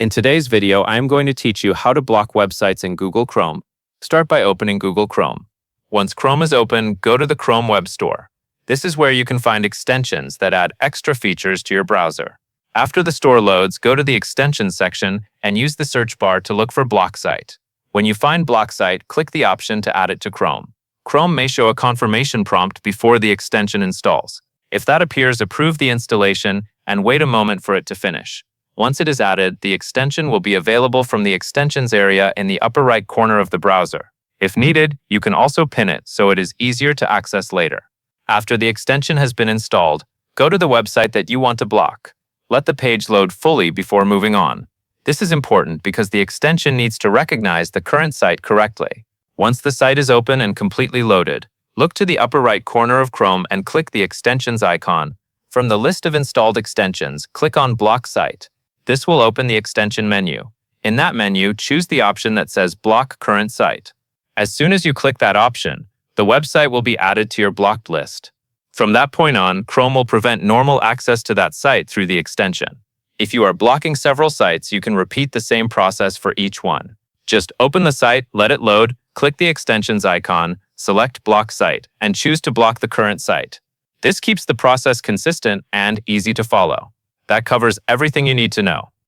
In today's video, I am going to teach you how to block websites in Google Chrome. Start by opening Google Chrome. Once Chrome is open, go to the Chrome Web Store. This is where you can find extensions that add extra features to your browser. After the store loads, go to the Extensions section and use the search bar to look for Block Site. When you find Block Site, click the option to add it to Chrome. Chrome may show a confirmation prompt before the extension installs. If that appears, approve the installation and wait a moment for it to finish. Once it is added, the extension will be available from the Extensions area in the upper right corner of the browser. If needed, you can also pin it so it is easier to access later. After the extension has been installed, go to the website that you want to block. Let the page load fully before moving on. This is important because the extension needs to recognize the current site correctly. Once the site is open and completely loaded, look to the upper right corner of Chrome and click the Extensions icon. From the list of installed extensions, click on Block Site. This will open the extension menu. In that menu, choose the option that says Block Current Site. As soon as you click that option, the website will be added to your blocked list. From that point on, Chrome will prevent normal access to that site through the extension. If you are blocking several sites, you can repeat the same process for each one. Just open the site, let it load, click the extensions icon, select Block Site, and choose to block the current site. This keeps the process consistent and easy to follow. That covers everything you need to know.